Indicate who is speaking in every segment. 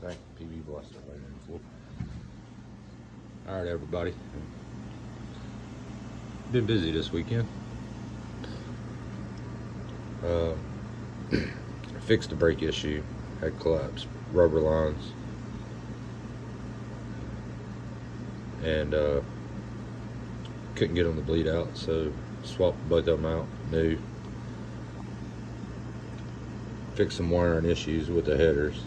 Speaker 1: Thank PB bless it right in full. All right, everybody. Been busy this weekend. Fixed the brake issue. Had collapsed rubber lines. And couldn't get them to bleed out, so swapped both of them out, new. Fixed some wiring issues with the headers.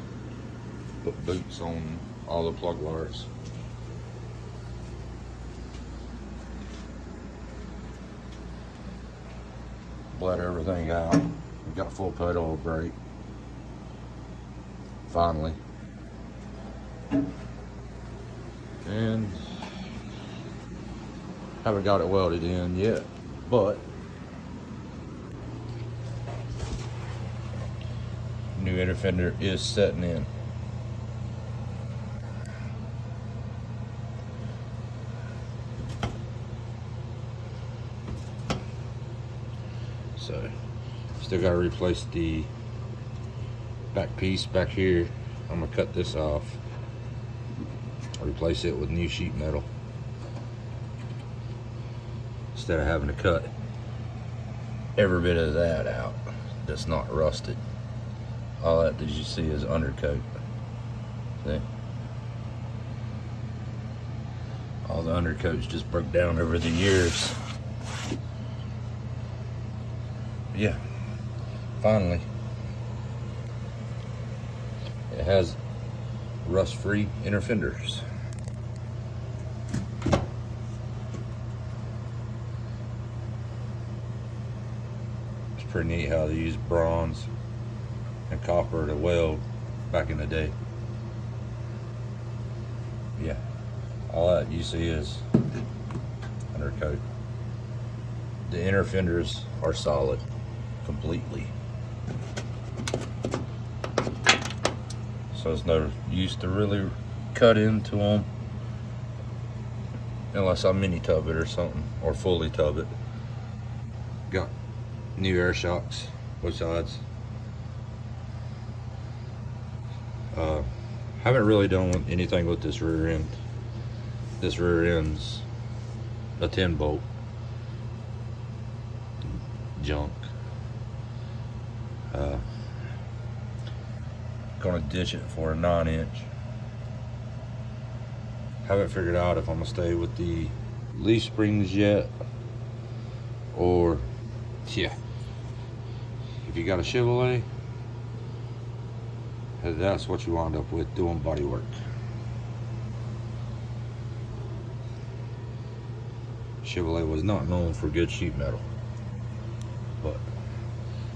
Speaker 1: Put boots on all the plug wires. Bled everything out. We got full pedal brake. Finally. And haven't got it welded in yet, but new inner fender is setting in. So still got to replace the back piece back here. I'm gonna cut this off, replace it with new sheet metal instead of having to cut every bit of that out that's not rusted. All that you see is undercoat. See? All the undercoats just broke down over the years. But yeah, finally it has rust-free inner fenders. It's pretty neat how they use bronze and copper to weld back in the day. Yeah, all that you see is undercoat. The inner fenders are solid completely, so it's no use to really cut into them unless I mini tub it or something, or fully tub it. Got new air shocks both sides. Haven't really done anything with this rear end. This rear end's a 10 bolt junk. Gonna ditch it for a 9-inch. Haven't figured out if I'm gonna stay with the leaf springs yet, or yeah, if you got a Chevrolet, that's what you wind up with doing body work. Chevrolet was not known for good sheet metal, but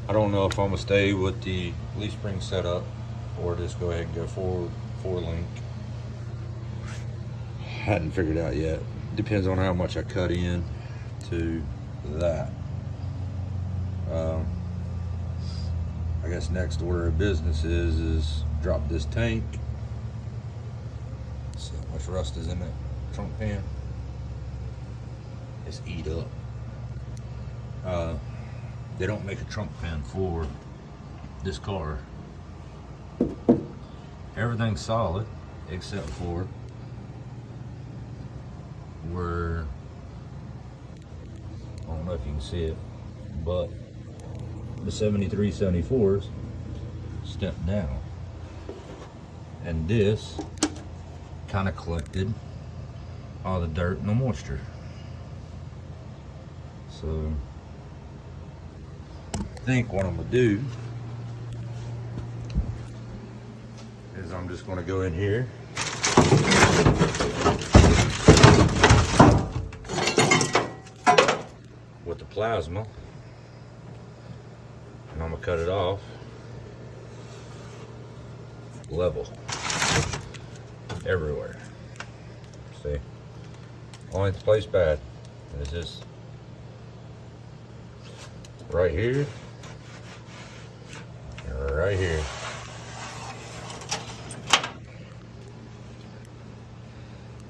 Speaker 1: I don't know if I'm gonna stay with the leaf spring setup or just go ahead and go forward 4-link. Hadn't figured out yet. Depends on how much I cut in to that. I guess next order of business is drop this tank. See how much rust is in that trunk pan. It's eat up. They don't make a trunk pan for this car. Everything's solid except for where, I don't know if you can see it, but the 73, 74s stepped down, and this kind of collected all the dirt and the moisture. So I think what I'm gonna do is I'm just gonna go in here with the plasma, and I'm gonna cut it off level everywhere. See, only place bad is this right here and right here.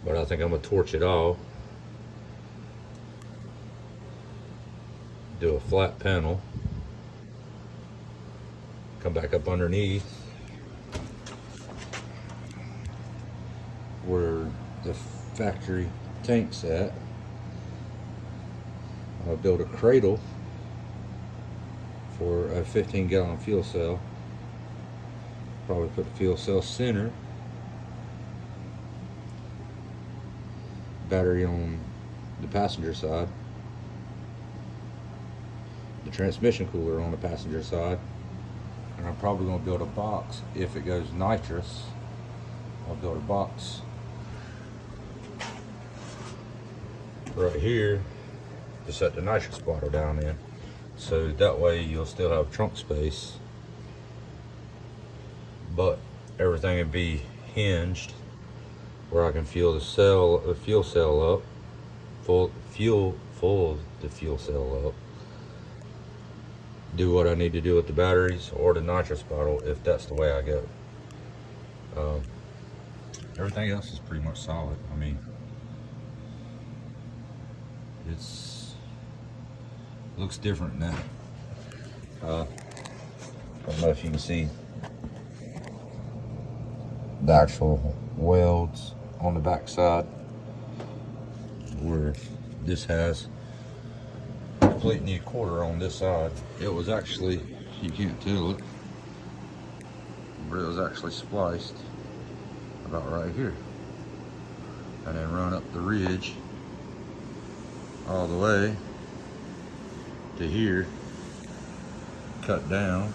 Speaker 1: But I think I'm gonna torch it all, do a flat panel, come back up underneath, where the factory tank's at. I'll build a cradle for a 15-gallon fuel cell. Probably put the fuel cell center, battery on the passenger side, the transmission cooler on the passenger side, and I'm probably going to build a box. If it goes nitrous, I'll build a box right here to set the nitrous bottle down in, so that way you'll still have trunk space, but everything would be hinged where I can fuel the fuel cell up, full the fuel cell up, do what I need to do with the batteries or the nitrous bottle if that's the way I go. Everything else is pretty much solid. I mean, looks different now. I don't know if you can see the actual welds on the back side where this has complete new quarter on this side. It was actually, you can't tell it, but it was actually spliced about right here, and then run up the ridge all the way to here, cut down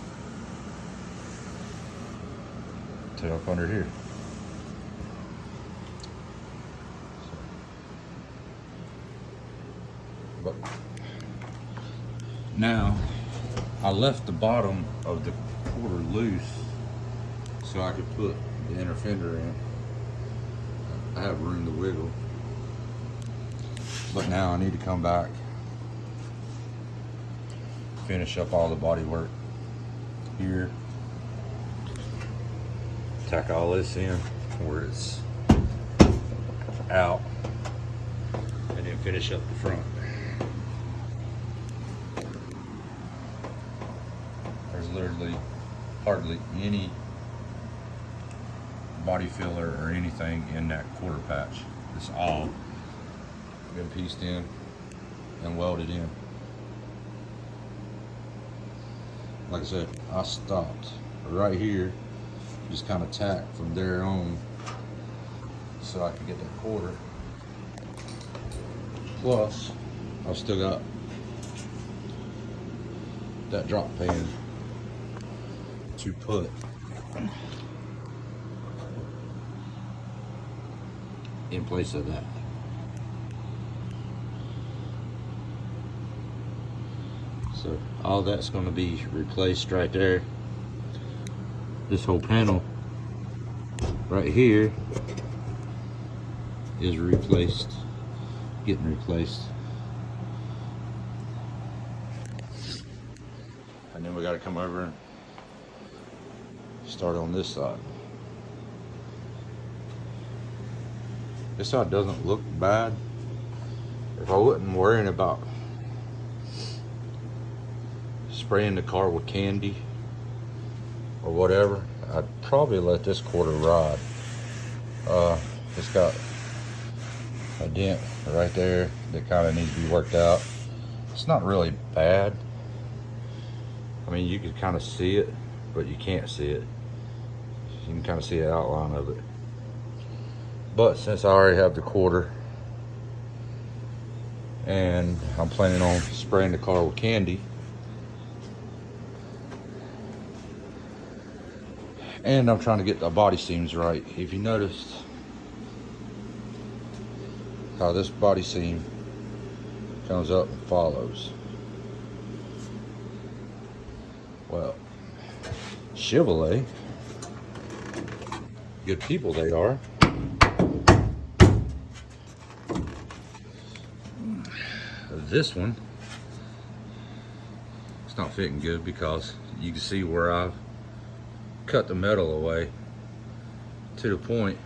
Speaker 1: to up under here. But now I left the bottom of the quarter loose so I could put the inner fender in. I have room to wiggle, but now I need to come back, finish up all the body work here, tack all this in where it's out, and then finish up the front. There's literally hardly any body filler or anything in that quarter patch. It's all been pieced in and welded in. Like I said, I stopped right here, just kind of tacked from there on so I could get that quarter. Plus, I've still got that drop pan to put in place of that. So all that's going to be replaced right there. This whole panel right here is replaced, getting replaced. And then we got to come over and start on this side. This side doesn't look bad. If I wasn't worrying about spraying the car with candy or whatever, I'd probably let this quarter ride. It's got a dent right there that kind of needs to be worked out. It's not really bad. I mean, you can kind of see it, but you can't see it. You can kind of see the outline of it. But since I already have the quarter and I'm planning on spraying the car with candy, and I'm trying to get the body seams right. If you noticed how this body seam comes up and follows. Well, Chevrolet, good people they are. This one, it's not fitting good because you can see where I've cut the metal away to the point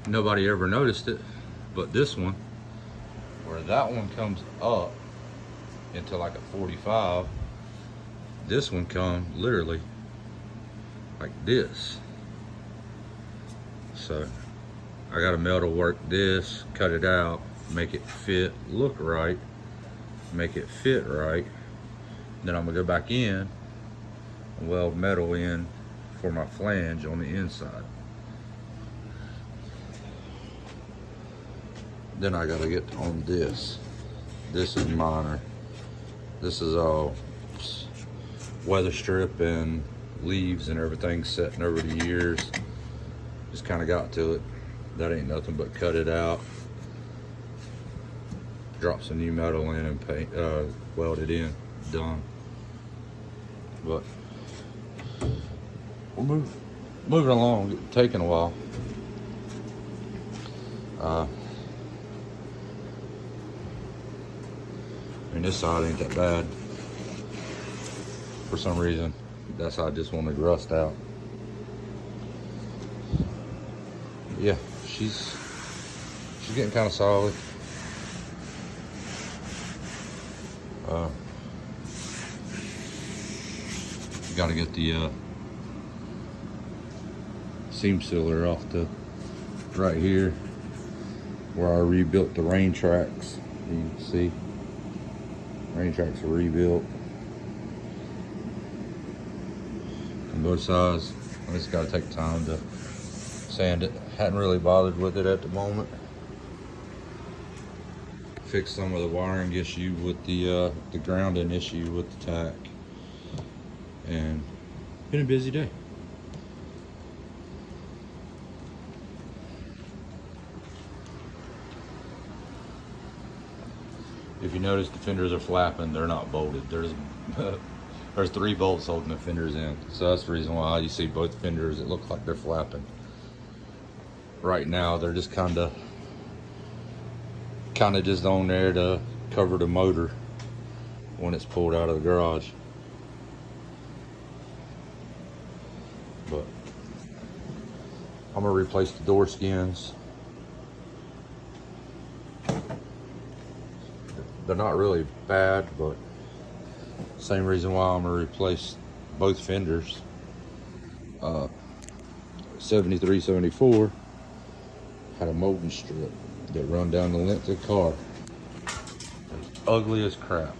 Speaker 1: nobody ever noticed it. But this one, where that one comes up into like a 45, this one comes literally like this. So I gotta metal work this, cut it out, make it fit, look right, make it fit right. Then I'm gonna go back in and weld metal in for my flange on the inside. Then I gotta get on this. This is minor. This is all weather strip and leaves and everything setting over the years. Just kind of got to it. That ain't nothing but cut it out, drop some new metal in and paint, weld it in, done. But we're moving along, taking a while. I mean, this side ain't that bad. For some reason, that's how I just wanted rust out. Yeah, she's getting kind of solid. Got to get the seam sealer off the right here where I rebuilt the rain tracks. You can see rain tracks are rebuilt on both sides. I just got to take time to sand it. Hadn't really bothered with it at the moment. Fixed some of the wiring issue with the grounding issue with the tack, and been a busy day. If you notice, the fenders are flapping. They're not bolted. There's 3 bolts holding the fenders in, so that's the reason why you see both fenders. It looks like they're flapping. Right now, they're just kind of just on there to cover the motor when it's pulled out of the garage. But I'm gonna replace the door skins. They're not really bad, but same reason why I'm gonna replace both fenders. 73, 74 had a molding strip that run down the length of the car. It's ugly as crap.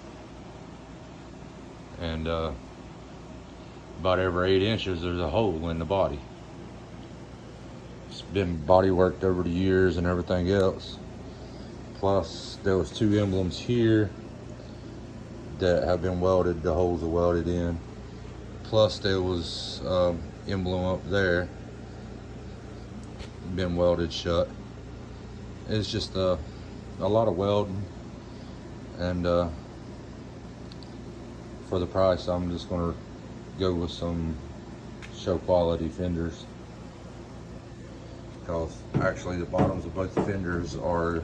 Speaker 1: And about every 8 inches there's a hole in the body. It's been body worked over the years and everything else. Plus there was 2 emblems here that have been welded, the holes are welded in. Plus there was emblem up there, been welded shut. It's just a lot of welding, and for the price I'm just gonna go with some show quality fenders, because actually the bottoms of both fenders are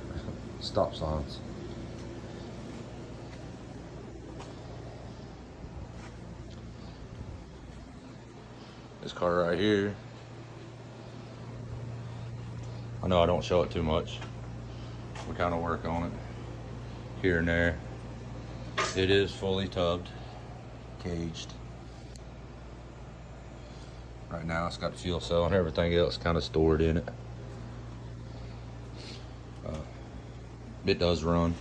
Speaker 1: stop signs. This car right here, I know I don't show it too much. We kind of work on it here and there. It is fully tubbed, caged. Right now it's got the fuel cell and everything else kind of stored in it. It does run.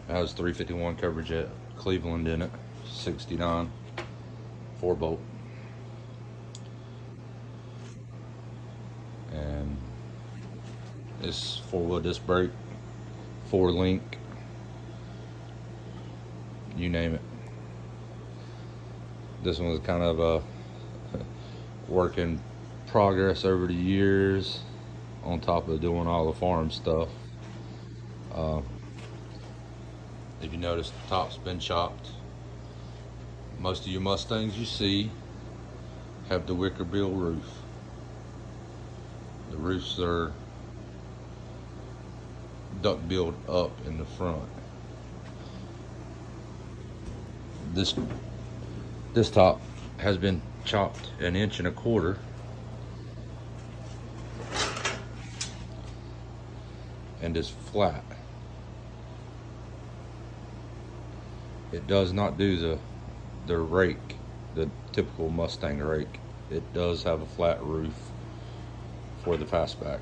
Speaker 1: It has 351 coverage at Cleveland in it, 69, 4-bolt. And it's 4-wheel disc brake, 4-link, you name it. This one was kind of a work in progress over the years, on top of doing all the farm stuff. If you notice, the top's been chopped. Most of your Mustangs you see have the wicker bill roof. The roofs are duck billed up in the front. This top has been chopped 1.25 inches and is flat. It does not do the rake, the typical Mustang rake. It does have a flat roof for the fastback.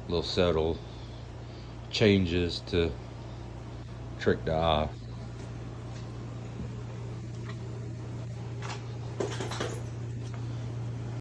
Speaker 1: little subtle changes to trick the eye.